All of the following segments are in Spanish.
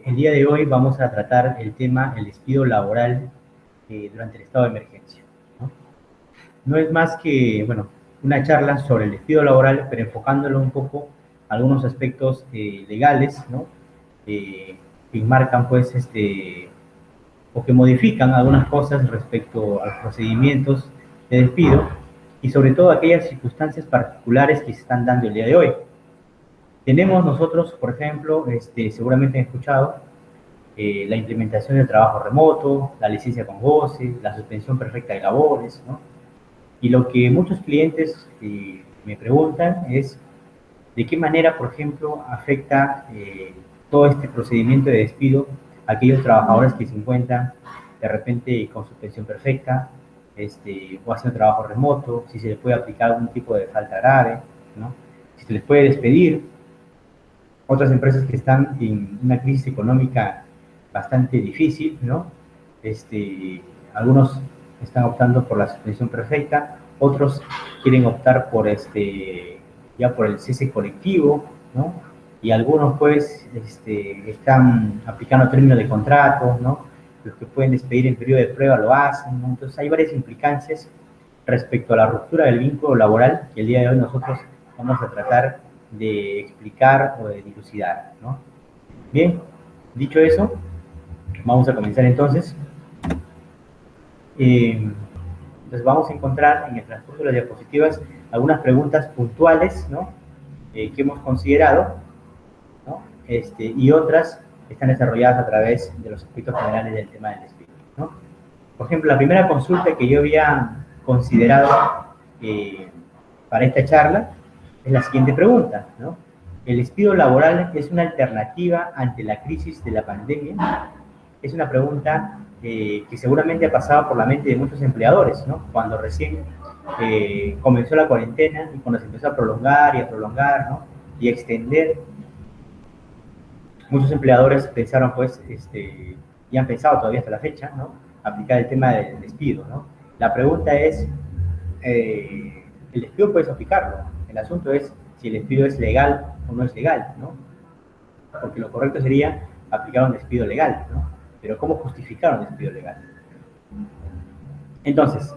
El día de hoy vamos a tratar el tema el despido laboral durante el estado de emergencia, ¿no? No es más que, bueno, una charla sobre el despido laboral, pero enfocándolo un poco a algunos aspectos legales, ¿no? Que marcan, pues, o que modifican algunas cosas respecto a los procedimientos de despido y sobre todo aquellas circunstancias particulares que se están dando el día de hoy. Tenemos nosotros, por ejemplo, seguramente han escuchado, la implementación del trabajo remoto, la licencia con goce, la suspensión perfecta de labores, ¿no? Y lo que muchos clientes me preguntan es de qué manera, por ejemplo, afecta todo este procedimiento de despido a aquellos trabajadores que se encuentran de repente con suspensión perfecta, o haciendo trabajo remoto, si se les puede aplicar algún tipo de falta grave, ¿no? Si se les puede despedir. Otras empresas que están en una crisis económica bastante difícil, ¿no? Algunos están optando por la suspensión perfecta, otros quieren optar por ya por el cese colectivo, ¿no? Y algunos pues están aplicando términos de contrato, ¿no? Los que pueden despedir en periodo de prueba lo hacen, ¿no? Entonces hay varias implicancias respecto a la ruptura del vínculo laboral que el día de hoy nosotros vamos a tratar de explicar o de dilucidar, ¿no? Bien, dicho eso, vamos a comenzar entonces. Entonces vamos a encontrar en el transcurso de las diapositivas algunas preguntas puntuales, ¿no? Que hemos considerado, ¿no? Y otras que están desarrolladas a través de los aspectos generales del tema del despido, ¿no? Por ejemplo, la primera consulta que yo había considerado para esta charla es la siguiente pregunta, ¿no? ¿El despido laboral es una alternativa ante la crisis de la pandemia? Es una pregunta que seguramente ha pasado por la mente de muchos empleadores, ¿no? Cuando recién comenzó la cuarentena y cuando se empezó a prolongar y a prolongar, ¿no? Y a extender, muchos empleadores pensaron, pues, y han pensado todavía hasta la fecha, ¿no? Aplicar el tema del despido, ¿no? La pregunta es, ¿el despido puedes aplicarlo? El asunto es si el despido es legal o no es legal, ¿no? Porque lo correcto sería aplicar un despido legal, ¿no? Pero ¿cómo justificar un despido legal? Entonces,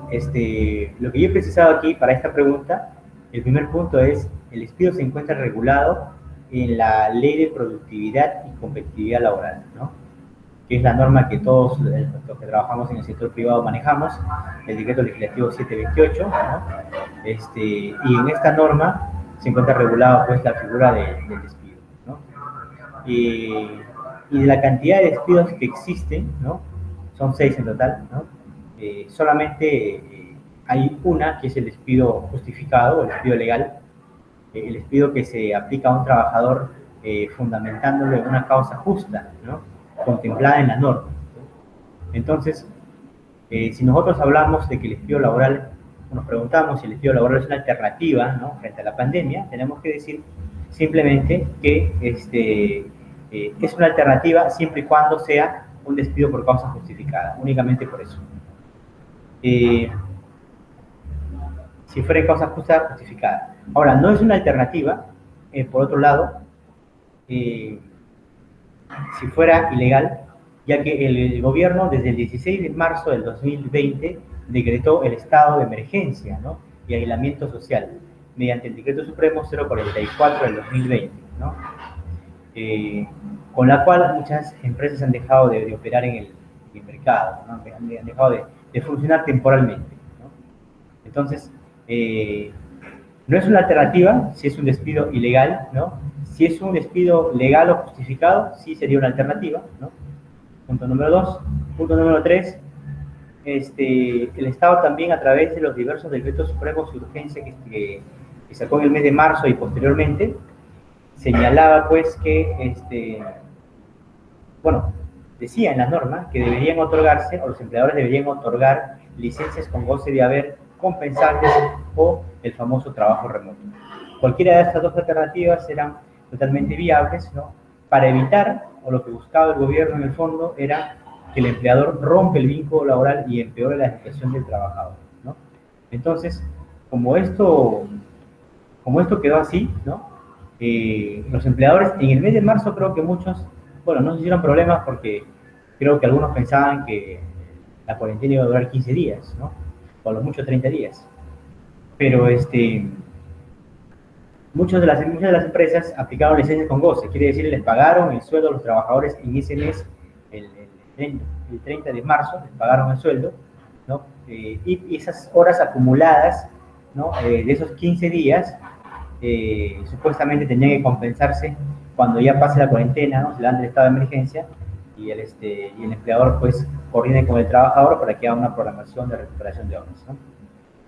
lo que yo he precisado aquí para esta pregunta, el primer punto es, el despido se encuentra regulado en la Ley de Productividad y Competitividad Laboral, ¿no? Que es la norma que todos los que trabajamos en el sector privado manejamos, el decreto legislativo 728, ¿no? Y en esta norma se encuentra regulado, pues, la figura del despido, ¿no? Y de la cantidad de despidos que existen, ¿no? Son 6 en total, ¿no? Solamente hay una que es el despido justificado, el despido legal, el despido que se aplica a un trabajador fundamentándolo en una causa justa, ¿no? Contemplada en la norma. Entonces, si nosotros hablamos de que el despido laboral, nos preguntamos si el despido laboral es una alternativa, ¿no? Frente a la pandemia, tenemos que decir simplemente que es una alternativa siempre y cuando sea un despido por causa justificada, únicamente por eso. Si fuera en causa justa, justificada. Ahora, no es una alternativa, por otro lado, si fuera ilegal, ya que el gobierno desde el 16 de marzo del 2020 decretó el estado de emergencia, ¿no? Y aislamiento social, mediante el decreto supremo 044 del 2020, ¿no? Con la cual muchas empresas han dejado de operar en el mercado, ¿no? Han dejado de funcionar temporalmente, ¿no? Entonces, no es una alternativa si es un despido ilegal, ¿no? Si es un despido legal o justificado, sí sería una alternativa, ¿no? Punto número 2. Punto número 3, el Estado también, a través de los diversos decretos supremos de urgencia que sacó en el mes de marzo y posteriormente, señalaba, pues, que, bueno, decía en la norma que deberían otorgarse, o los empleadores deberían otorgar licencias con goce de haber compensantes o el famoso trabajo remoto. Cualquiera de estas dos alternativas eran totalmente viables, ¿no? Para evitar, o lo que buscaba el gobierno en el fondo, era que el empleador rompe el vínculo laboral y empeore la situación del trabajador, ¿no? Entonces, como esto como esto quedó así, ¿no? Los empleadores en el mes de marzo creo que muchos, bueno, no se hicieron problemas porque creo que algunos pensaban que la cuarentena iba a durar 15 días, ¿no? O a lo mucho 30 días. Pero muchas de las empresas aplicaron licencias con goce, quiere decir, les pagaron el sueldo a los trabajadores en ese mes, el 30 de marzo, les pagaron el sueldo, ¿no? Y esas horas acumuladas, ¿no? De esos 15 días, supuestamente tenían que compensarse cuando ya pase la cuarentena, ¿no? Se levanta el estado de emergencia y el empleador pues coordine con el trabajador para que haga una programación de recuperación de horas, ¿no?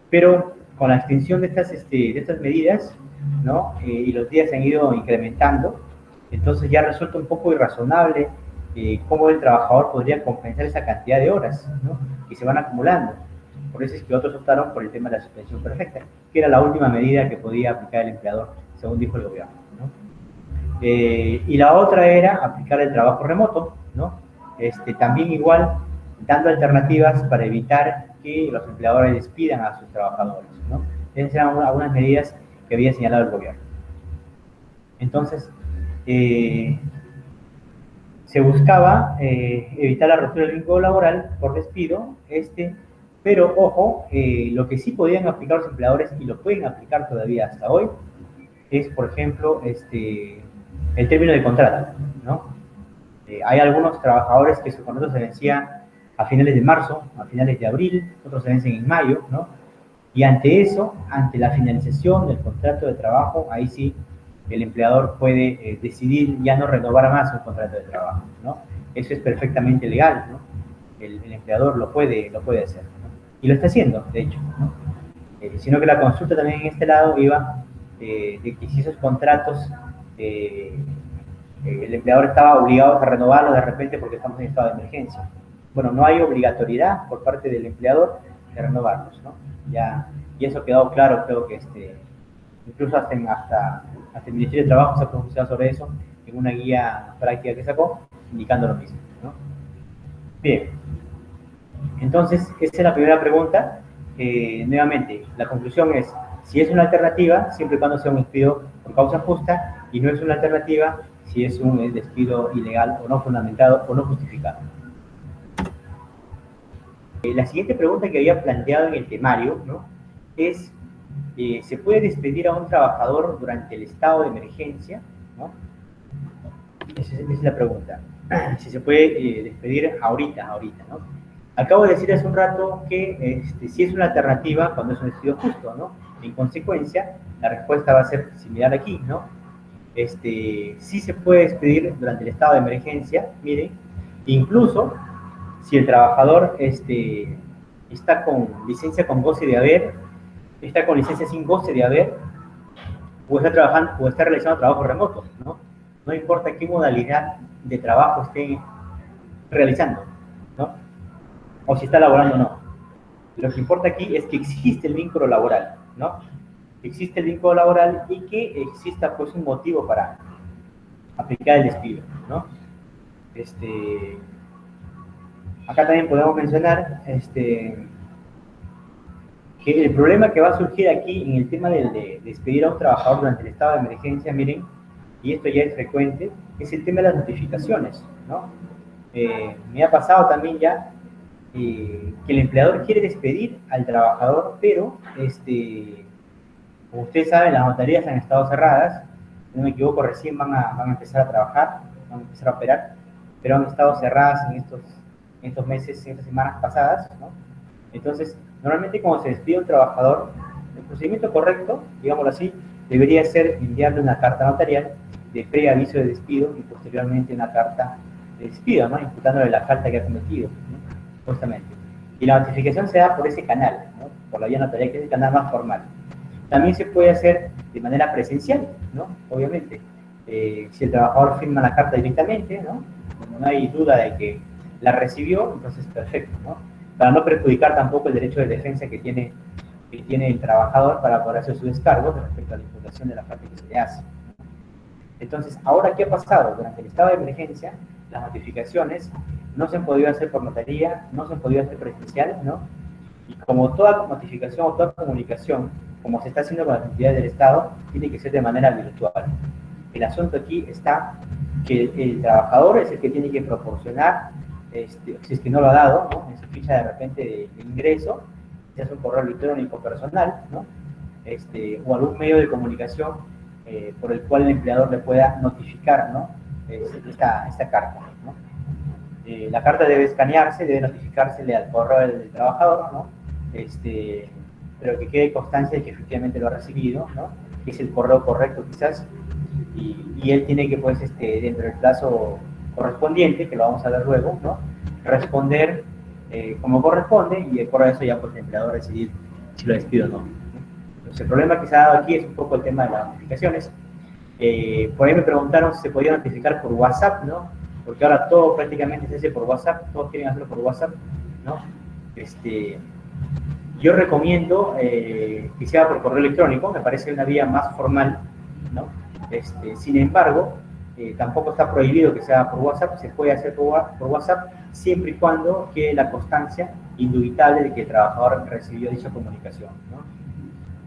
Pero con la extensión de estas medidas, ¿no? Y los días se han ido incrementando, entonces ya resulta un poco irrazonable cómo el trabajador podría compensar esa cantidad de horas, ¿no? Que se van acumulando. Por eso es que otros optaron por el tema de la suspensión perfecta, que era la última medida que podía aplicar el empleador, según dijo el gobierno, ¿no? Y la otra era aplicar el trabajo remoto, ¿no? También igual dando alternativas para evitar que los empleadores despidan a sus trabajadores, ¿no? Esas eran algunas medidas que había señalado el gobierno. Entonces, se buscaba evitar la ruptura del vínculo laboral por despido, pero ojo, lo que sí podían aplicar los empleadores y lo pueden aplicar todavía hasta hoy es, por ejemplo, el término de contrato, ¿no? Hay algunos trabajadores que su contrato se vencía a finales de marzo, a finales de abril, otros se vencen en mayo, ¿no? Y ante eso, ante la finalización del contrato de trabajo, ahí sí el empleador puede decidir ya no renovar más un contrato de trabajo, ¿no? Eso es perfectamente legal, ¿no? El empleador lo puede hacer, ¿no? Y lo está haciendo, de hecho, ¿no? Sino que la consulta también en este lado iba de que si esos contratos el empleador estaba obligado a renovarlo de repente porque estamos en estado de emergencia. Bueno, no hay obligatoriedad por parte del empleador de renovarlos, ¿no? Y eso ha quedado claro, creo que incluso hasta el Ministerio de Trabajo se ha pronunciado sobre eso en una guía práctica que sacó, indicando lo mismo, ¿no? Bien, entonces, esa es la primera pregunta. Nuevamente, la conclusión es, si es una alternativa, siempre y cuando sea un despido por causa justa, y no es una alternativa si es un despido ilegal o no fundamentado o no justificado. La siguiente pregunta que había planteado en el temario, ¿no? Es, ¿se puede despedir a un trabajador durante el estado de emergencia? ¿No? Esa es la pregunta. Si se puede despedir ahorita, ¿no? Acabo de decir hace un rato que si es una alternativa cuando es un despido justo, ¿no? En consecuencia, la respuesta va a ser similar aquí, ¿no? Sí se puede despedir durante el estado de emergencia, miren, incluso si el trabajador está con licencia con goce de haber, está con licencia sin goce de haber, o está trabajando, o está realizando trabajo remoto, ¿no? No importa qué modalidad de trabajo esté realizando, ¿no? O si está laborando o no. Lo que importa aquí es que existe el vínculo laboral, ¿no? Existe el vínculo laboral y que exista pues un motivo para aplicar el despido, ¿no? Acá también podemos mencionar que el problema que va a surgir aquí en el tema de despedir a un trabajador durante el estado de emergencia, miren, y esto ya es frecuente, es el tema de las notificaciones, ¿no? Me ha pasado también ya que el empleador quiere despedir al trabajador, pero como ustedes saben, las notarías han estado cerradas, si no me equivoco, recién van a empezar a trabajar, van a empezar a operar, pero han estado cerradas en estos meses, en estas semanas pasadas, ¿no? Entonces, normalmente cuando se despide un trabajador, el procedimiento correcto, digámoslo así, debería ser enviarle una carta notarial de preaviso de despido y posteriormente una carta de despido, ¿no? Imputándole la falta que ha cometido, ¿no? Justamente. Y la notificación se da por ese canal, ¿no? Por la vía notarial, que es el canal más formal. También se puede hacer de manera presencial, ¿no? Obviamente. Si el trabajador firma la carta directamente, ¿no? No hay duda de que la recibió, entonces perfecto, ¿no? Para no perjudicar tampoco el derecho de defensa que tiene el trabajador para poder hacer su descargo respecto a la imputación de la parte que se le hace. Entonces, ¿ahora qué ha pasado? Durante el estado de emergencia, las notificaciones no se han podido hacer por notaría, no se han podido hacer presencial, ¿no? Y como toda notificación o toda comunicación como se está haciendo con las entidades del Estado, tiene que ser de manera virtual. El asunto aquí está que el trabajador es el que tiene que proporcionar, si es que no lo ha dado, ¿no?, en su ficha de repente de ingreso, ya sea un correo electrónico personal, ¿no?, o algún medio de comunicación por el cual el empleador le pueda notificar, ¿no?, esta carta, ¿no? La carta debe escanearse, debe notificársele al correo del trabajador, ¿no?, pero que quede constancia de que efectivamente lo ha recibido, ¿no?, que es el correo correcto quizás, y él tiene que, pues, dentro del plazo correspondiente, que lo vamos a ver luego, ¿no?, responder como corresponde, y por eso ya, pues, el empleador decidir si lo despide o no. Entonces, el problema que se ha dado aquí es un poco el tema de las notificaciones. Por ahí me preguntaron si se podía notificar por WhatsApp, ¿no?, porque ahora todo prácticamente se hace por WhatsApp, todos quieren hacerlo por WhatsApp, ¿no? Yo recomiendo que sea por correo electrónico, me parece una vía más formal, ¿no? Sin embargo, tampoco está prohibido que sea por WhatsApp, se puede hacer por WhatsApp siempre y cuando quede la constancia indubitable de que el trabajador recibió dicha comunicación, ¿no?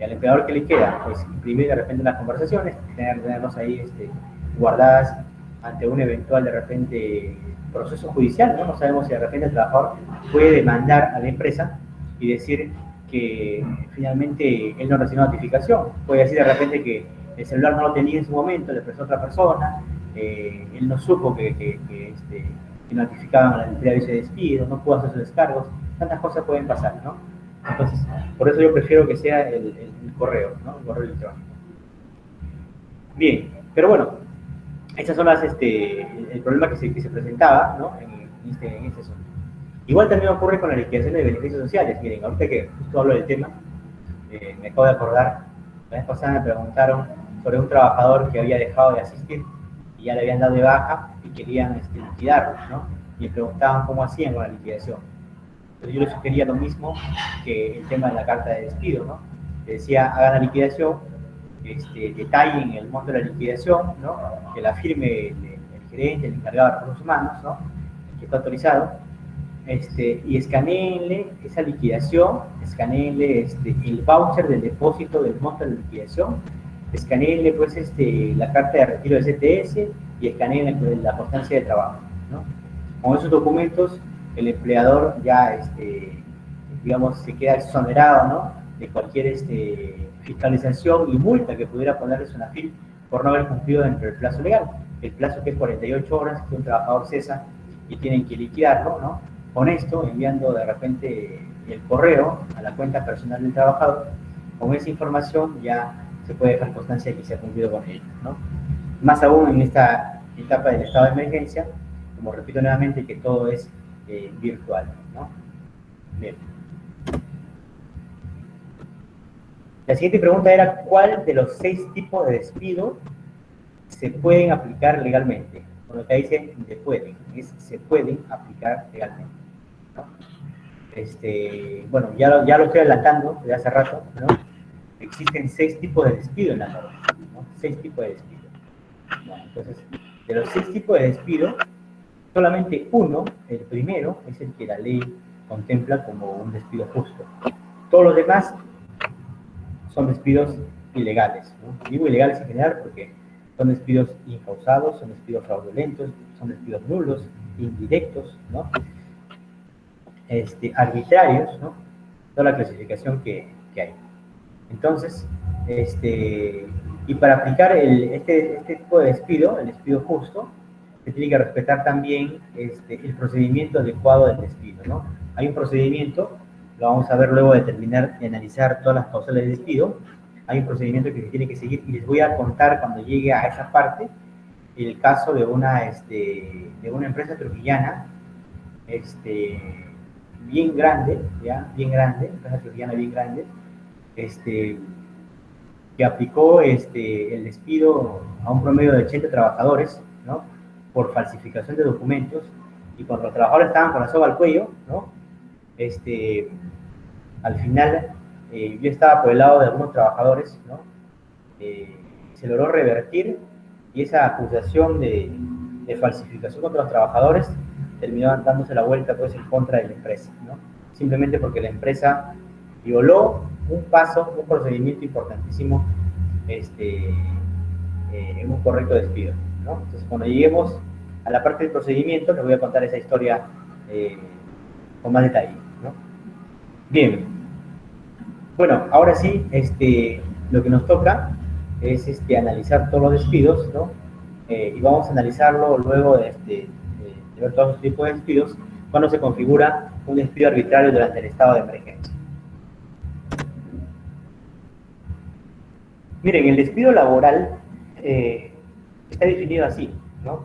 Y al empleador, ¿qué le queda? Pues imprimir de repente las conversaciones, tenerlas ahí guardadas ante un eventual de repente proceso judicial, ¿no? No sabemos si de repente el trabajador puede demandar a la empresa y decir que finalmente él no recibió notificación. Puede decir de repente que el celular no lo tenía en su momento, le prestó a otra persona, él no supo que notificaban a la entidad de ese despido, no pudo hacer sus descargos, tantas cosas pueden pasar, ¿no? Entonces, por eso yo prefiero que sea el correo, ¿no?, el correo electrónico. Bien, pero bueno, estas son el problema que se presentaba, ¿no?, en este asunto. Igual también ocurre con la liquidación de beneficios sociales. Miren, ahorita que justo hablo del tema, me acabo de acordar, la vez pasada me preguntaron sobre un trabajador que había dejado de asistir y ya le habían dado de baja y querían liquidarlo, ¿no? Y me preguntaban cómo hacían con la liquidación. Entonces yo les sugería lo mismo que el tema de la carta de despido, ¿no? Les decía, hagan la liquidación, detallen el monto de la liquidación, ¿no?, que la firme el gerente, el encargado de recursos humanos, ¿no?, que está autorizado, y escaneenle esa liquidación, escaneenle el voucher del depósito del monto de la liquidación, escaneenle, pues, la carta de retiro del CTS y escaneenle la constancia de trabajo, ¿no? Con esos documentos, el empleador ya, digamos, se queda exonerado, ¿no?, de cualquier fiscalización y multa que pudiera ponerle SUNAFIL por no haber cumplido dentro del plazo legal. El plazo, que es 48 horas, que un trabajador cesa y tienen que liquidarlo, ¿no? Con esto, enviando de repente el correo a la cuenta personal del trabajador, con esa información ya se puede dejar constancia de que se ha cumplido con ello, ¿no? Más aún en esta etapa del estado de emergencia, como repito nuevamente, que todo es virtual, ¿no? Bien. La siguiente pregunta era, ¿cuál de los 6 tipos de despido se pueden aplicar legalmente? Bueno, acá dice se pueden aplicar legalmente, ¿no? Bueno, ya lo estoy adelantando desde hace rato, ¿no? Existen 6 tipos de despido en la norma, ¿no? 6 tipos de despido. Bueno, entonces, de los 6 tipos de despido, solamente uno, el primero, es el que la ley contempla como un despido justo. Todos los demás son despidos ilegales, ¿no? Digo ilegales en general porque son despidos incausados, son despidos fraudulentos, son despidos nulos, indirectos, ¿no? Arbitrarios, ¿no? Toda la clasificación que hay. Entonces, y para aplicar este tipo de despido, el despido justo, se tiene que respetar también el procedimiento adecuado del despido, ¿no? Hay un procedimiento, lo vamos a ver luego de terminar de analizar todas las causales de despido. Hay un procedimiento que se tiene que seguir y les voy a contar cuando llegue a esa parte el caso de una empresa trujillana bien grande, ¿ya? Bien grande, empresa trujillana bien grande, que aplicó el despido a un promedio de 80 trabajadores, ¿no?, por falsificación de documentos, y cuando los trabajadores estaban con la soga al cuello, ¿no?, al final yo estaba por el lado de algunos trabajadores, ¿no?, se logró revertir, y esa acusación de falsificación contra los trabajadores terminó dándose la vuelta, pues, en contra de la empresa, ¿no?, simplemente porque la empresa violó un paso, un procedimiento importantísimo en un correcto despido, ¿no? Entonces, cuando lleguemos a la parte del procedimiento, les voy a contar esa historia con más detalle, ¿no? Bien, bueno, ahora sí, lo que nos toca es analizar todos los despidos, ¿no? Y vamos a analizarlo luego de ver todos los tipos de despidos cuando se configura un despido arbitrario durante el estado de emergencia. Miren, el despido laboral está definido así, ¿no?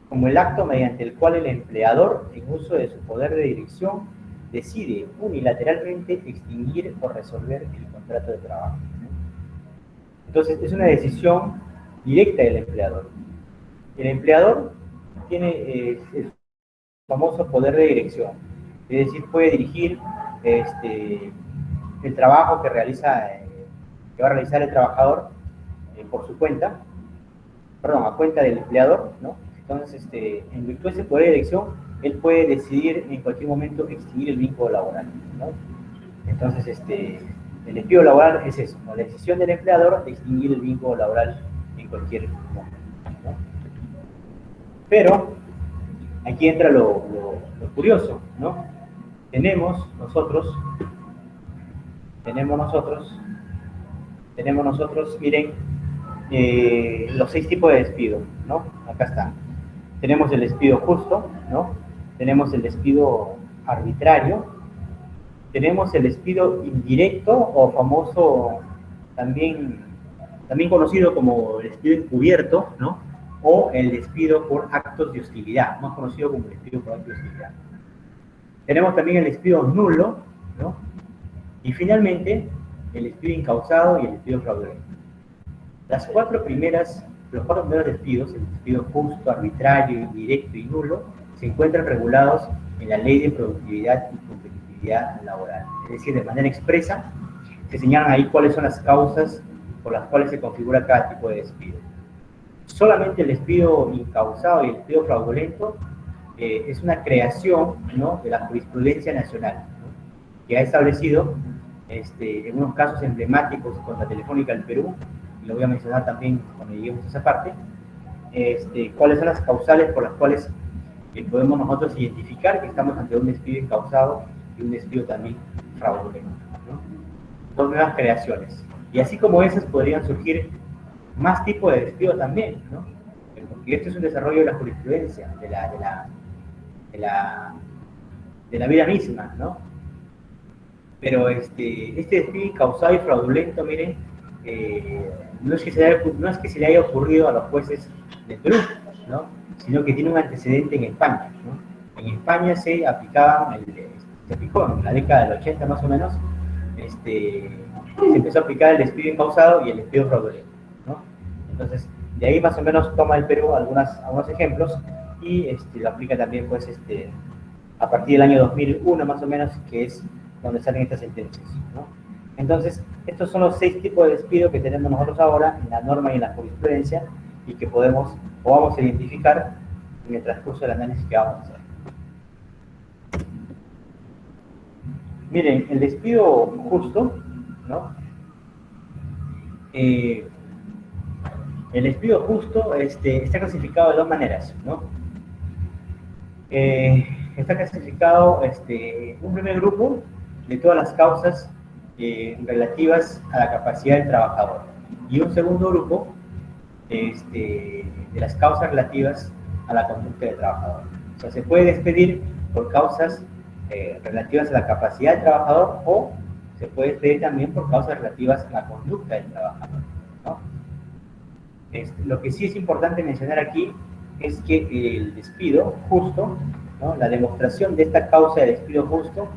Como el acto mediante el cual el empleador, en uso de su poder de dirección, decide unilateralmente extinguir o resolver el contrato de trabajo, ¿no? Entonces, es una decisión directa del empleador. El empleador tiene el famoso poder de dirección, es decir, puede dirigir el trabajo que que va a realizar el trabajador por su cuenta, perdón, a cuenta del empleador, ¿no? Entonces, en virtud de ese poder de dirección, él puede decidir en cualquier momento extinguir el vínculo laboral, ¿no? Entonces, el despido laboral es eso, ¿no? La decisión del empleador de extinguir el vínculo laboral en cualquier momento, ¿no? Pero aquí entra lo curioso, ¿no? Tenemos nosotros, miren, los 6 tipos de despido, ¿no? Acá están. Tenemos el despido justo, ¿no? Tenemos el despido arbitrario, tenemos el despido indirecto o famoso, también conocido como el despido encubierto, ¿no? O el despido por actos de hostilidad, más conocido como el despido por actos de hostilidad. Tenemos también el despido nulo, ¿no? Y finalmente, el despido incausado y el despido fraudulento. Los 4 primeros despidos, el despido justo, arbitrario, indirecto y nulo, se encuentran regulados en la Ley de Productividad y Competitividad Laboral. Es decir, de manera expresa, se señalan ahí cuáles son las causas por las cuales se configura cada tipo de despido. Solamente el despido incausado y el despido fraudulento es una creación, ¿no?, de la jurisprudencia nacional, ¿no?, que ha establecido en unos casos emblemáticos contra Telefónica del Perú, y lo voy a mencionar también cuando lleguemos a esa parte, cuáles son las causales por las cuales podemos nosotros identificar que estamos ante un despido incausado y un despido también fraudulento, ¿no? 2 nuevas creaciones. Y así como esas podrían surgir más tipos de despido también, ¿no? Porque esto es un desarrollo de la jurisprudencia, de la vida misma, ¿no? Pero este despido incausado y fraudulento, miren, no es que se le haya ocurrido a los jueces de Perú, ¿no?, sino que tiene un antecedente en España, ¿no? En España se aplicó en la década del 80 más o menos, se empezó a aplicar el despido incausado y el despido fraudulento, ¿no? Entonces, de ahí más o menos toma el Perú algunos ejemplos y lo aplica también, pues, a partir del año 2001 más o menos, que es donde salen estas sentencias, ¿no? Entonces, estos son los 6 tipos de despido que tenemos nosotros ahora en la norma y en la jurisprudencia y que vamos a identificar en el transcurso del análisis que vamos a hacer. Miren, el despido justo, ¿no? El despido justo está clasificado de 2 maneras, ¿no? Está clasificado un primer grupo de todas las causas relativas a la capacidad del trabajador y un segundo grupo de las causas relativas a la conducta del trabajador. O sea, se puede despedir por causas relativas a la capacidad del trabajador o se puede despedir también por causas relativas a la conducta del trabajador, ¿no? Lo que sí es importante mencionar aquí es que el despido justo, ¿no?, la demostración de esta causa de despido justo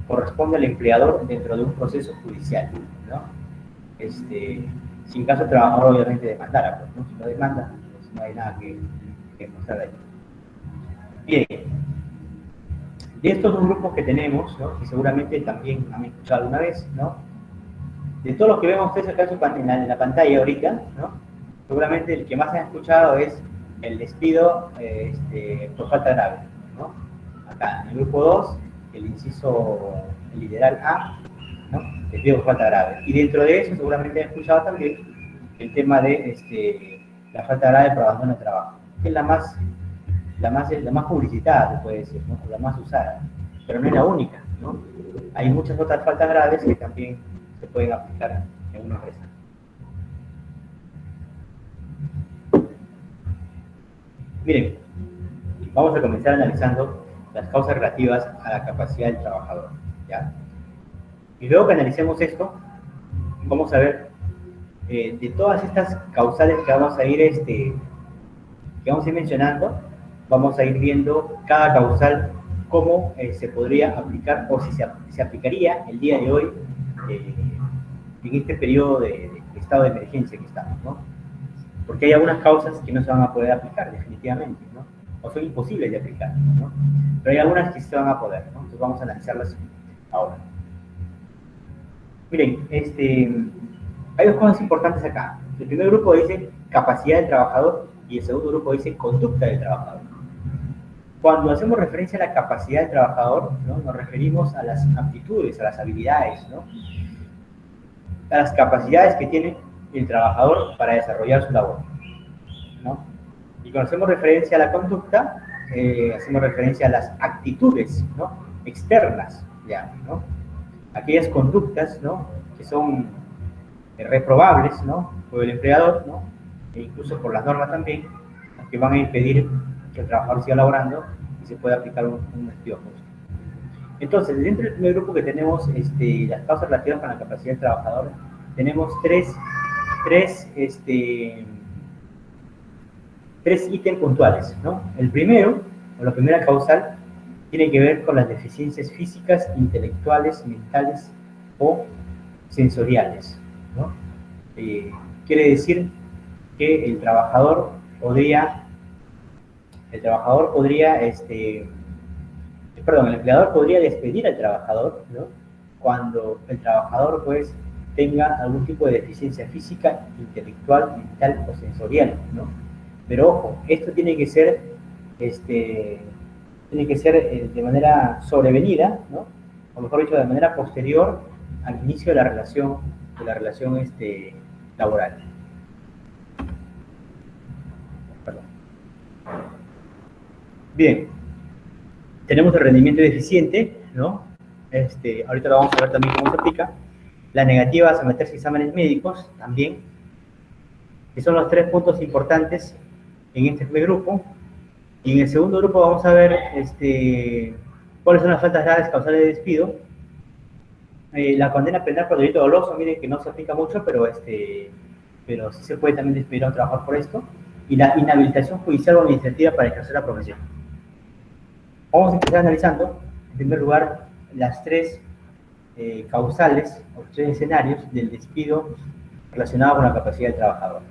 corresponde al empleador dentro de un proceso judicial, ¿no? Si en caso el trabajador obviamente demandara, pues, ¿no? Si no demanda, pues no hay nada que mostrar ahí. Bien, de estos 2 grupos que tenemos, ¿no?, que seguramente también han escuchado alguna vez, ¿no?, de todos los que vemos ustedes acá en la pantalla ahorita, ¿no?, seguramente el que más han escuchado es el despido por falta grave, ¿no? Acá en el grupo 2, el literal A, ¿no?, despido por falta grave. Y dentro de eso, seguramente han escuchado también el tema de la falta grave por abandono de trabajo, que es la más publicitada, se puede decir, ¿no? La más usada, pero no es la única, ¿no? Hay muchas otras faltas graves que también se pueden aplicar en una empresa. Miren, vamos a comenzar analizando las causas relativas a la capacidad del trabajador, ¿ya? Y luego que analicemos esto, vamos a ver de todas estas causales que vamos a ir mencionando, vamos a ir viendo cada causal cómo se podría aplicar o si se aplicaría el día de hoy en este periodo de estado de emergencia que estamos, ¿no? Porque hay algunas causas que no se van a poder aplicar definitivamente, ¿no? O son imposibles de aplicar, ¿no? Pero hay algunas que se van a poder, ¿no? Entonces vamos a analizarlas ahora. Miren, hay dos cosas importantes acá. El primer grupo dice capacidad del trabajador y el segundo grupo dice conducta del trabajador. Cuando hacemos referencia a la capacidad del trabajador, ¿no? Nos referimos a las aptitudes, a las habilidades, ¿no? A las capacidades que tiene el trabajador para desarrollar su labor, ¿no? Y cuando hacemos referencia a la conducta, hacemos referencia a las actitudes, ¿no? Externas, ya, ¿no? Aquellas conductas, ¿no? Que son reprobables, ¿no? Por el empleador, ¿no? E incluso por las normas también, que van a impedir que el trabajador siga laborando y se pueda aplicar un despido justo. Entonces, dentro del primer grupo que tenemos las causas relativas con la capacidad del trabajador, tenemos tres ítems puntuales, ¿no? El primero, o la primera causal, tiene que ver con las deficiencias físicas, intelectuales, mentales o sensoriales, ¿no? Quiere decir que el empleador podría despedir al trabajador, ¿no? Cuando el trabajador, pues, tenga algún tipo de deficiencia física, intelectual, mental o sensorial, ¿no? Pero ojo, esto tiene que ser de manera sobrevenida, ¿no? O mejor dicho, de manera posterior al inicio de la relación laboral. Perdón. Bien, tenemos el rendimiento deficiente, ¿no? Ahorita lo vamos a ver también cómo se aplica. La negativa a someterse a exámenes médicos, también, que son los tres puntos importantes en este primer grupo. Y en el segundo grupo vamos a ver cuáles son las faltas graves causales de despido. La condena penal por delito doloso, miren que no se aplica mucho, pero sí se puede también despedir a un trabajador por esto. Y la inhabilitación judicial o administrativa para ejercer la profesión. Vamos a empezar analizando, en primer lugar, las tres causales o tres escenarios del despido relacionado con la capacidad del trabajador.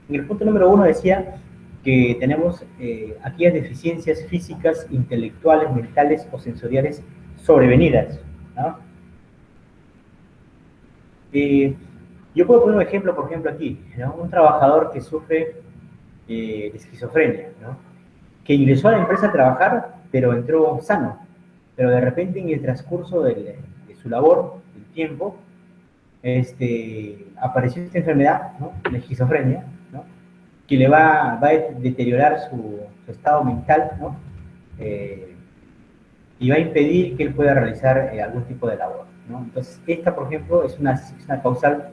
En el punto número 1 decía que tenemos aquellas deficiencias físicas, intelectuales, mentales o sensoriales sobrevenidas, ¿no? Yo puedo poner un ejemplo, por ejemplo, aquí, ¿no? Un trabajador que sufre de esquizofrenia, ¿no? Que ingresó a la empresa a trabajar, pero entró sano, pero de repente en el transcurso de su labor, del tiempo, apareció esta enfermedad, ¿no? La esquizofrenia, ¿no? Que le va a deteriorar su estado mental, ¿no? Y va a impedir que él pueda realizar algún tipo de labor, ¿no? Entonces, esta, por ejemplo, es una causal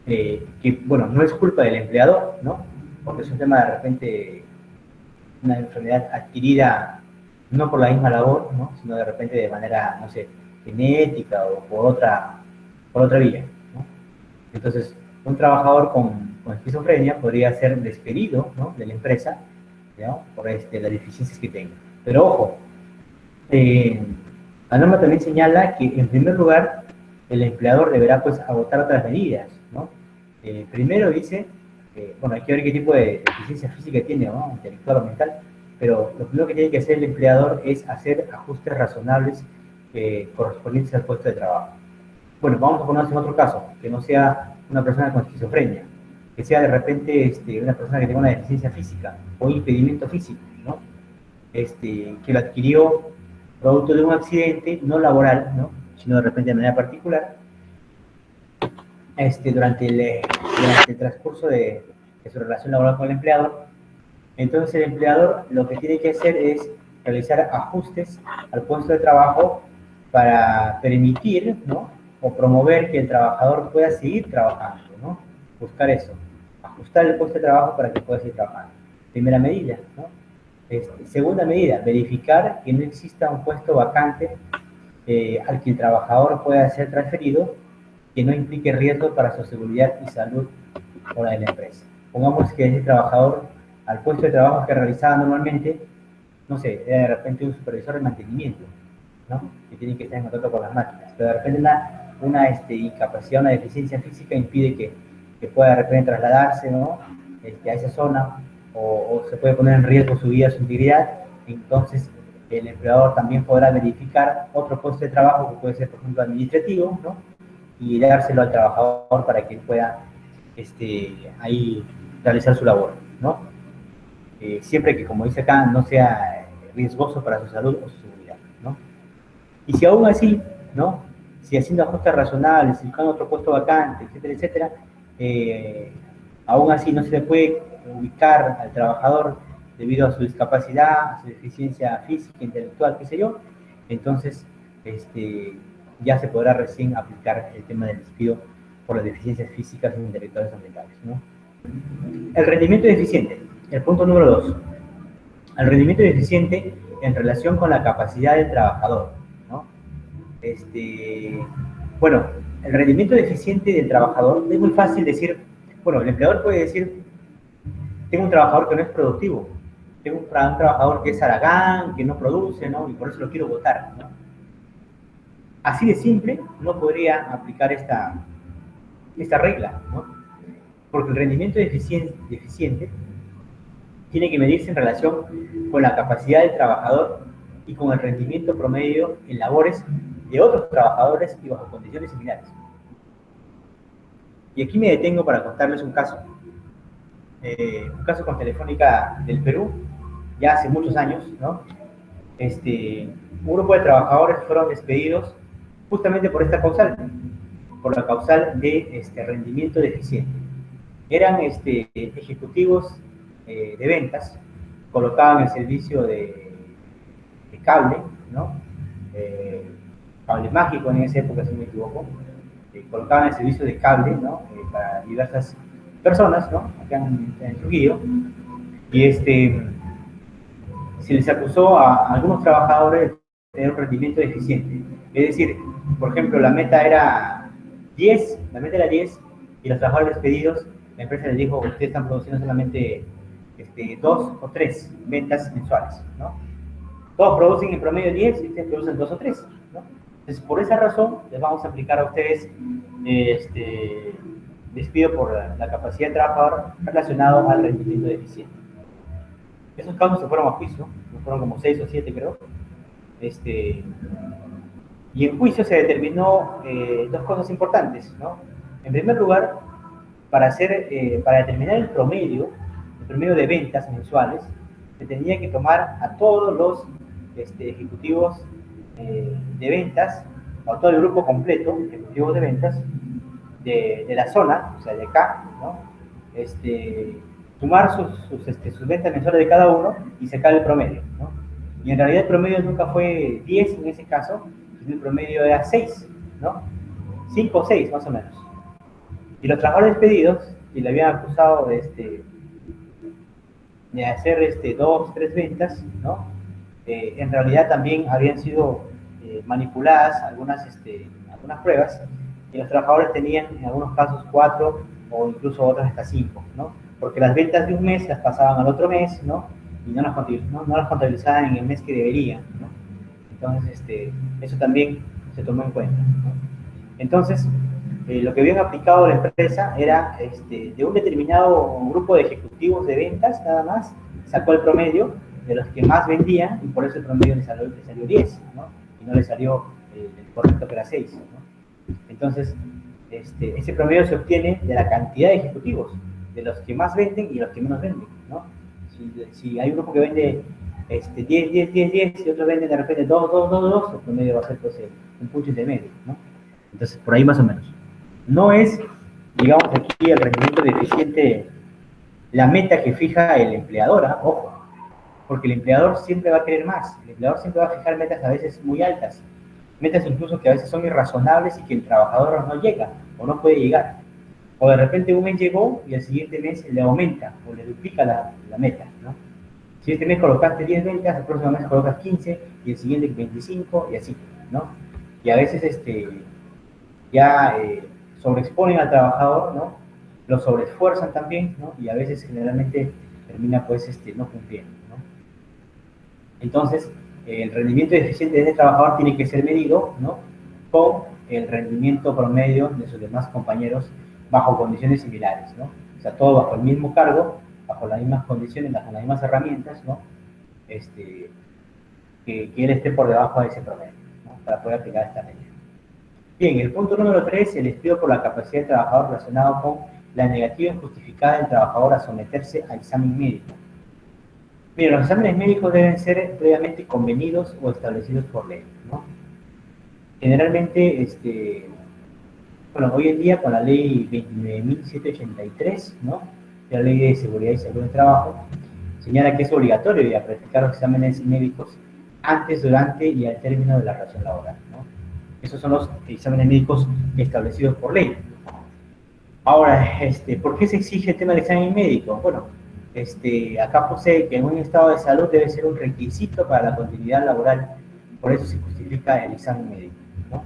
que, bueno, no es culpa del empleador, ¿no? Porque es un tema de repente, una enfermedad adquirida no por la misma labor, ¿no? Sino de repente de manera, no sé, genética o por otra vía, ¿no? Entonces, un trabajador con esquizofrenia podría ser despedido, ¿no? De la empresa, ¿no? Por las deficiencias que tenga. Pero ojo, la norma también señala que en primer lugar el empleador deberá, pues, agotar otras medidas, ¿no? Primero dice, bueno, hay que ver qué tipo de deficiencia física tiene, ¿no? Intelectual o mental, pero lo primero que tiene que hacer el empleador es hacer ajustes razonables correspondientes al puesto de trabajo. Bueno, vamos a ponernos en otro caso, que no sea una persona con esquizofrenia, que sea de repente una persona que tenga una deficiencia física o impedimento físico, ¿no? Que lo adquirió producto de un accidente no laboral, ¿no? Sino de repente de manera particular, durante el transcurso de su relación laboral con el empleador. Entonces el empleador lo que tiene que hacer es realizar ajustes al puesto de trabajo para permitir, ¿no?, o promover que el trabajador pueda seguir trabajando, ¿no? Buscar eso, ajustar el puesto de trabajo para que pueda seguir trabajando. Primera medida, ¿no? Segunda medida, verificar que no exista un puesto vacante al que el trabajador pueda ser transferido, que no implique riesgo para su seguridad y salud o la de la empresa. Pongamos que ese trabajador, al puesto de trabajo que realizaba normalmente, no sé, era de repente un supervisor de mantenimiento, ¿no?, que tiene que estar en contacto con las máquinas, pero de repente una incapacidad, una deficiencia física impide que pueda de repente trasladarse, ¿no?, a esa zona, o se puede poner en riesgo su vida, su integridad. Entonces el empleador también podrá verificar otro puesto de trabajo que puede ser, por ejemplo, administrativo, ¿no?, y dárselo al trabajador para que pueda ahí realizar su labor, ¿no? Siempre que, como dice acá, no sea riesgoso para su salud o su seguridad, ¿no? Y si aún así, ¿no?, si haciendo ajustes razonables, si buscando otro puesto vacante, etcétera, etcétera, aún así no se le puede ubicar al trabajador debido a su discapacidad, a su deficiencia física, intelectual, qué sé yo, entonces ya se podrá recién aplicar el tema del despido por las deficiencias físicas, intelectuales o mentales, ¿no? El rendimiento deficiente, el punto número 2. El rendimiento deficiente en relación con la capacidad del trabajador, ¿no? Bueno, el rendimiento deficiente del trabajador es muy fácil decir, bueno, el empleador puede decir, tengo un trabajador que no es productivo, tengo un trabajador que es haragán, que no produce, ¿no?, y por eso lo quiero votar, ¿no? Así de simple no podría aplicar esta regla, ¿no? Porque el rendimiento deficiente tiene que medirse en relación con la capacidad del trabajador y con el rendimiento promedio en labores de otros trabajadores y bajo condiciones similares. Y aquí me detengo para contarles un caso con Telefónica del Perú, ya hace muchos años, ¿no? Un grupo de trabajadores fueron despedidos justamente por esta causal, por la causal de rendimiento deficiente. Eran ejecutivos de ventas, colocaban el servicio de cable, ¿no? Cable mágico en esa época, si no me equivoco, colocaban el servicio de cable, ¿no?, para diversas personas, ¿no?, acá en Trujillo, y se les acusó a algunos trabajadores de tener un rendimiento deficiente. Es decir, por ejemplo, la meta era 10, y los trabajadores despedidos, la empresa les dijo, ustedes están produciendo solamente 2 o 3 ventas mensuales, ¿no? Todos producen en promedio 10 y ustedes producen 2 o 3, ¿no? Entonces, por esa razón, les vamos a aplicar a ustedes despido por la capacidad del trabajador relacionado al rendimiento deficiente. Esos casos se fueron a juicio, fueron como 6 o 7, creo. Y en juicio se determinó dos cosas importantes, ¿no? En primer lugar, para determinar el promedio de ventas mensuales, se tenía que tomar a todos los ejecutivos de ventas, a todo el grupo completo, ejecutivos de ventas, de la zona, o sea, de acá, ¿no? Sumar sus ventas mensuales de cada uno y sacar el promedio, ¿no? Y en realidad el promedio nunca fue 10 en ese caso, sino el promedio era 6, ¿no? 5 o 6 más o menos. Y los trabajadores despedidos, que le habían acusado de hacer 2, 3 ventas, ¿no? En realidad también habían sido manipuladas algunas pruebas, y los trabajadores tenían en algunos casos 4 o incluso otras hasta 5, ¿no? Porque las ventas de un mes las pasaban al otro mes, ¿no? Y no las contabilizaban en el mes que deberían, ¿no? Entonces, eso también se tomó en cuenta, ¿no? Entonces, lo que habían aplicado la empresa era de un determinado grupo de ejecutivos de ventas, nada más, sacó el promedio de los que más vendían, y por eso el promedio le salió 10, ¿no? Y no le salió el correcto, que era 6, ¿no? Entonces, ese promedio se obtiene de la cantidad de ejecutivos, de los que más venden y los que menos venden, ¿no? Si hay un grupo que vende 10, 10, 10, 10, y otros venden de repente 2, 2, 2, 2, el promedio va a ser, pues, un punto intermedio, ¿no? Entonces, por ahí más o menos. No es digamos aquí el rendimiento deficiente, la meta que fija el empleador, ¿eh? Ojo, porque el empleador siempre va a querer más, el empleador siempre va a fijar metas a veces muy altas, metas incluso que a veces son irrazonables y que el trabajador no llega o no puede llegar. O de repente un mes llegó y el siguiente mes le aumenta o le duplica la meta, ¿no? Si este mes colocaste 10 ventas, el próximo mes colocas 15 y el siguiente 25 y así, ¿no? Y a veces ya sobreexponen al trabajador, ¿no? Lo sobreesfuerzan también, ¿no? Y a veces generalmente termina pues no cumpliendo, ¿no? Entonces, el rendimiento eficiente de ese trabajador tiene que ser medido, ¿no? Con el rendimiento promedio de sus demás compañeros bajo condiciones similares, ¿no? O sea, todo bajo el mismo cargo, bajo las mismas condiciones, bajo las mismas herramientas, ¿no? Que él esté por debajo de ese promedio, ¿no? Para poder aplicar esta medida. Bien, el punto número 3, el despido por la capacidad del trabajador relacionado con la negativa injustificada del trabajador a someterse a examen médico. Bien, los exámenes médicos deben ser previamente convenidos o establecidos por ley, ¿no? Generalmente, bueno, hoy en día con la ley 29.783, ¿no? La ley de seguridad y salud del trabajo, señala que es obligatorio ya practicar los exámenes médicos antes, durante y al término de la relación laboral, ¿no? Esos son los exámenes médicos establecidos por ley. Ahora, ¿por qué se exige el tema del examen médico? Bueno, acá puse que en un estado de salud debe ser un requisito para la continuidad laboral, por eso se justifica el examen médico, ¿no?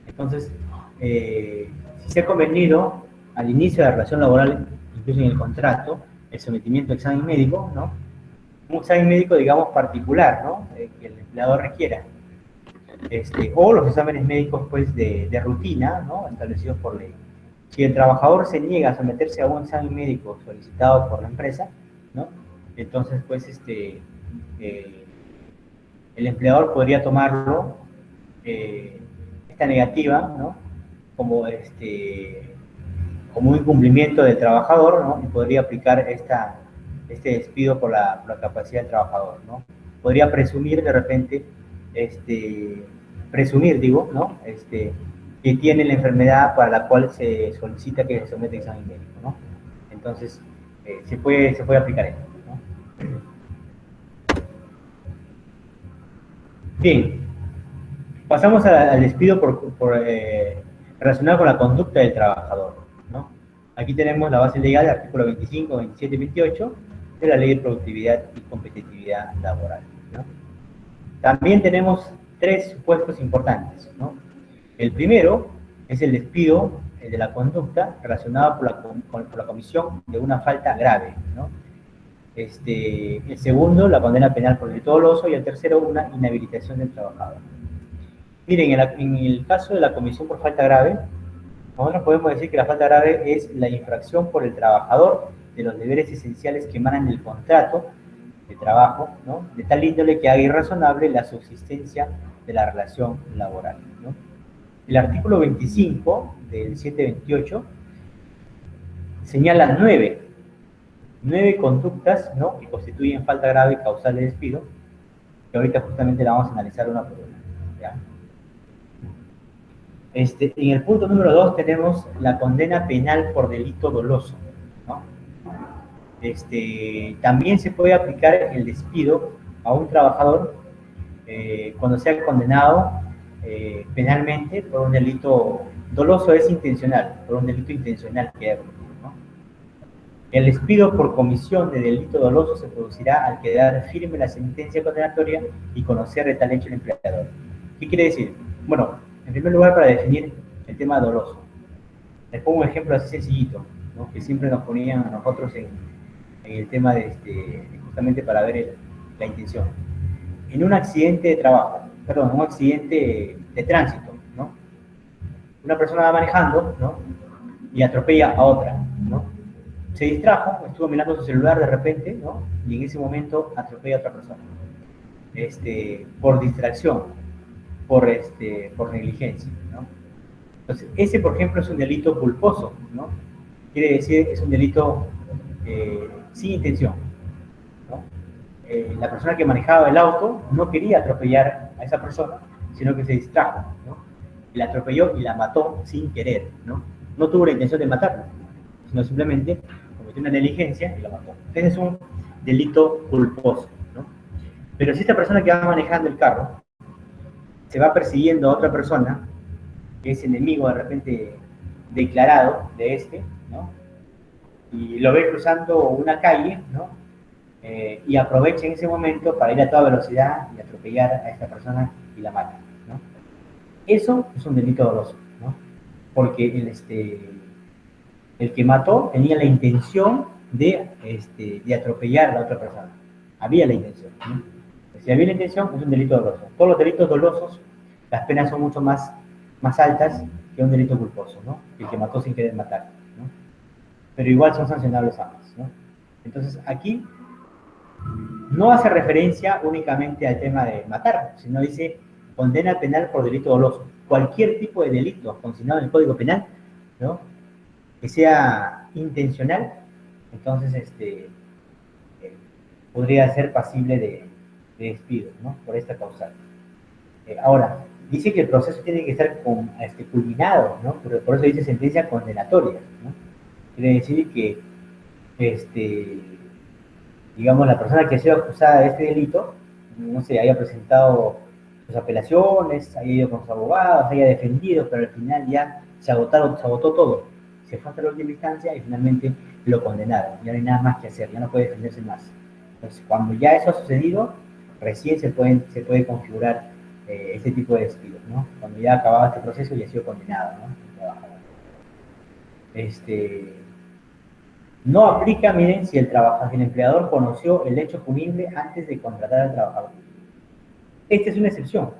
Entonces, si se ha convenido al inicio de la relación laboral, incluso en el contrato, el sometimiento al examen médico, ¿no? Un examen médico, digamos, particular, ¿no? Que el empleador requiera. O los exámenes médicos, pues, de rutina, ¿no? Establecidos por ley. Si el trabajador se niega a someterse a un examen médico solicitado por la empresa, ¿no? Entonces, pues, el empleador podría tomarlo, esta negativa, ¿no? Como, como un incumplimiento del trabajador, ¿no? Y podría aplicar este despido por la capacidad del trabajador, ¿no? Podría presumir de repente, digo, ¿no? Que tiene la enfermedad para la cual se solicita que se someta a examen médico, ¿no? Entonces, se puede aplicar esto, ¿no? Bien, pasamos al despido relacionado con la conducta del trabajador, ¿no? Aquí tenemos la base legal del artículo 25, 27 y 28 de la Ley de Productividad y Competitividad Laboral, ¿no? También tenemos 3 supuestos importantes, ¿no? El primero es el despido de la conducta relacionada por la comisión de una falta grave, ¿no? El segundo, la condena penal por delito doloso, y el tercero, una inhabilitación del trabajador. Miren, en el caso de la comisión por falta grave, nosotros podemos decir que la falta grave es la infracción por el trabajador de los deberes esenciales que emanan del contrato de trabajo, ¿no? De tal índole que haga irrazonable la subsistencia de la relación laboral, ¿no? El artículo 25 del 728 señala 9 conductas, ¿no? Que constituyen falta grave causal de despido, que ahorita justamente la vamos a analizar una por una, ¿ya? En el punto número 2 tenemos la condena penal por delito doloso, ¿no? También se puede aplicar el despido a un trabajador cuando sea condenado penalmente por un delito doloso, es intencional, por un delito intencional que haya cometido, ¿no? El despido por comisión de delito doloso se producirá al quedar firme la sentencia condenatoria y conocer de tal hecho el empleador. ¿Qué quiere decir? Bueno, en primer lugar, para definir el tema doloso, les pongo un ejemplo así sencillito, ¿no? Que siempre nos ponían a nosotros en el tema justamente para ver la intención. En un accidente de trabajo, perdón, un accidente de tránsito, ¿no? Una persona va manejando, ¿no? Y atropella a otra, ¿no? Se distrajo, estuvo mirando su celular de repente, ¿no? Y en ese momento atropella a otra persona. Por distracción, por negligencia, ¿no? Entonces, ese, por ejemplo, es un delito culposo, ¿no? Quiere decir que es un delito sin intención, ¿no? La persona que manejaba el auto no quería atropellar a esa persona, sino que se distrajo, ¿no? Y la atropelló y la mató sin querer, ¿no? no tuvo la intención de matarlo, sino simplemente cometió una negligencia y lo mató. Ese es un delito culposo, ¿no? Pero si esta persona que va manejando el carro se va persiguiendo a otra persona, que es enemigo de repente declarado de este, ¿no? Y lo ve cruzando una calle, ¿no? Y aprovecha en ese momento para ir a toda velocidad y atropellar a esta persona y la mata, ¿no? Eso es un delito doloso, ¿no? Porque el que mató tenía la intención de atropellar a la otra persona. Había la intención, ¿no? Si había la intención, es un delito doloso. Todos los delitos dolosos, las penas son mucho más altas que un delito culposo, ¿no? El que mató sin querer matar, ¿no? Pero igual son sancionables ambos, ¿no? Entonces, aquí no hace referencia únicamente al tema de matar, sino dice condena penal por delito doloso. Cualquier tipo de delito consignado en el Código Penal, ¿no? Que sea intencional, entonces podría ser pasible de despido, ¿no? Por esta causal. Ahora, dice que el proceso tiene que estar culminado, ¿no? Pero por eso dice sentencia condenatoria, ¿no? Quiere decir que, digamos, la persona que ha sido acusada de este delito, no sé, haya presentado sus apelaciones, haya ido con sus abogados, haya defendido, pero al final ya se agotó todo. Se fue hasta la última instancia y finalmente lo condenaron. Ya no hay nada más que hacer, ya no puede defenderse más. Entonces, cuando ya eso ha sucedido, recién se puede configurar este tipo de despidos, ¿no? Cuando ya ha acabado este proceso y ha sido condenado, ¿no? No aplica, miren, si el empleador conoció el hecho punible antes de contratar al trabajador. Esta es una excepción.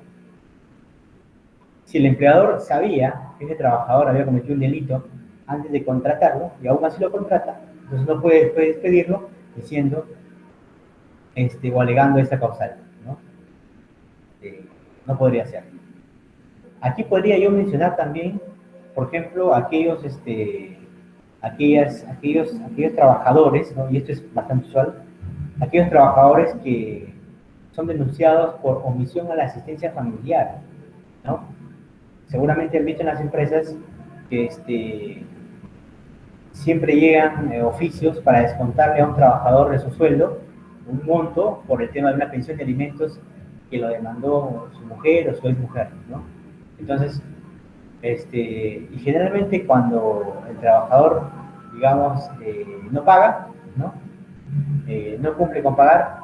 Si el empleador sabía que ese trabajador había cometido un delito antes de contratarlo, y aún así lo contrata, entonces no puede después despedirlo diciendo o alegando esta causal, ¿no? No podría ser. Aquí podría yo mencionar también, por ejemplo, aquellos trabajadores, ¿no? Y esto es bastante usual, aquellos trabajadores que son denunciados por omisión a la asistencia familiar, ¿no? Seguramente han visto en las empresas que siempre llegan oficios para descontarle a un trabajador de su sueldo un monto por el tema de una pensión de alimentos que lo demandó su mujer o su exmujer, ¿no? Entonces, y generalmente cuando el trabajador, digamos, no paga, ¿no? No cumple con pagar,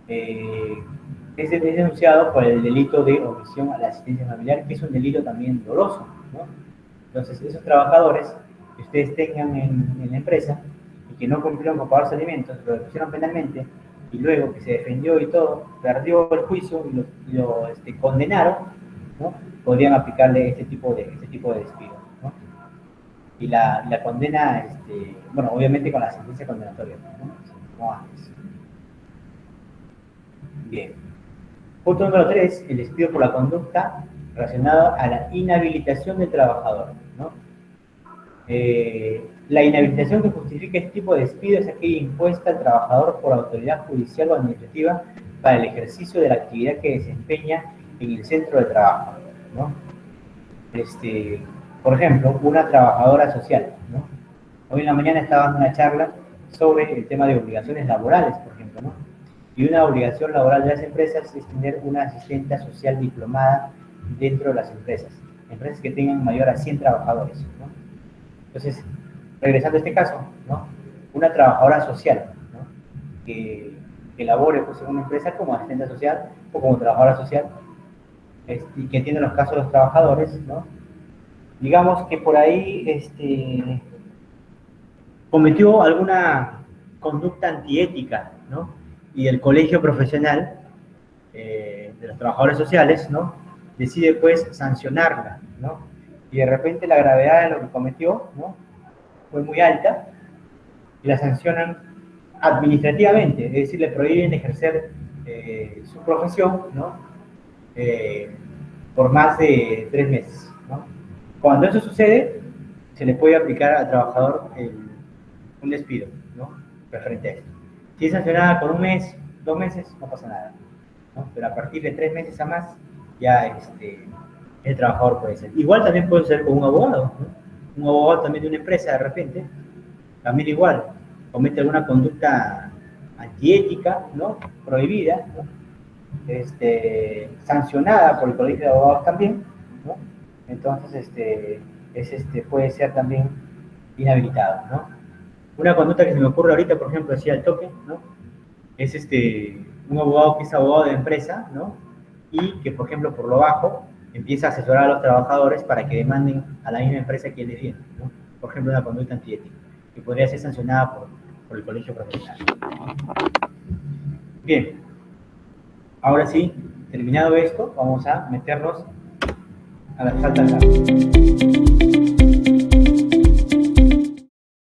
es denunciado por el delito de omisión a la asistencia familiar, que es un delito también doloso, ¿no? Entonces, esos trabajadores que ustedes tengan en la empresa y que no cumplieron con pagar sus alimentos, lo depusieron penalmente y luego que se defendió y todo, perdió el juicio y lo condenaron, ¿no? Podrían aplicarle este tipo de despido, ¿no? Y la condena, bueno, obviamente con la sentencia condenatoria, ¿no? Como antes. Bien. Punto número 3, el despido por la conducta relacionada a la inhabilitación del trabajador, ¿no? La inhabilitación que justifica este tipo de despido es aquella impuesta al trabajador por autoridad judicial o administrativa para el ejercicio de la actividad que desempeña en el centro de trabajo, ¿no? Por ejemplo, una trabajadora social, ¿no? Hoy en la mañana estaba dando una charla sobre el tema de obligaciones laborales, por ejemplo, ¿no? Y una obligación laboral de las empresas es tener una asistenta social diplomada dentro de las empresas que tengan mayor a 100 trabajadores, ¿no? Entonces, regresando a este caso, ¿no? Una trabajadora social, ¿no? que labore pues, en una empresa como asistente social o como trabajadora social y que atienda los casos de los trabajadores, ¿no? Digamos que por ahí cometió alguna conducta antiética, ¿no? Y el colegio profesional de los trabajadores sociales, ¿no? Decide pues sancionarla, ¿no? Y de repente la gravedad de lo que cometió, ¿no? Fue muy alta y la sancionan administrativamente, es decir, le prohíben ejercer su profesión, ¿no? Por más de 3 meses, ¿no? Cuando eso sucede, se le puede aplicar al trabajador un despido, ¿no? Referente a esto. Si es sancionada por 1 mes, 2 meses, no pasa nada, ¿no? Pero a partir de 3 meses a más, ya el trabajador puede ser. Igual también puede ser con un abogado, ¿no? Un abogado también de una empresa, de repente, también igual, comete alguna conducta antiética, ¿no? Prohibida, ¿no? Sancionada por el Colegio de Abogados también, ¿no? Entonces, puede ser también inhabilitado, ¿no? Una conducta que se me ocurre ahorita, por ejemplo, decía el toque, ¿no? Es un abogado que es abogado de empresa, ¿no? Y que, por ejemplo, por lo bajo, empieza a asesorar a los trabajadores para que demanden a la misma empresa que él defiende, ¿no? Por ejemplo, una conducta antiética, que podría ser sancionada por el colegio profesional. Bien, ahora sí, terminado esto, vamos a meternos a la falta de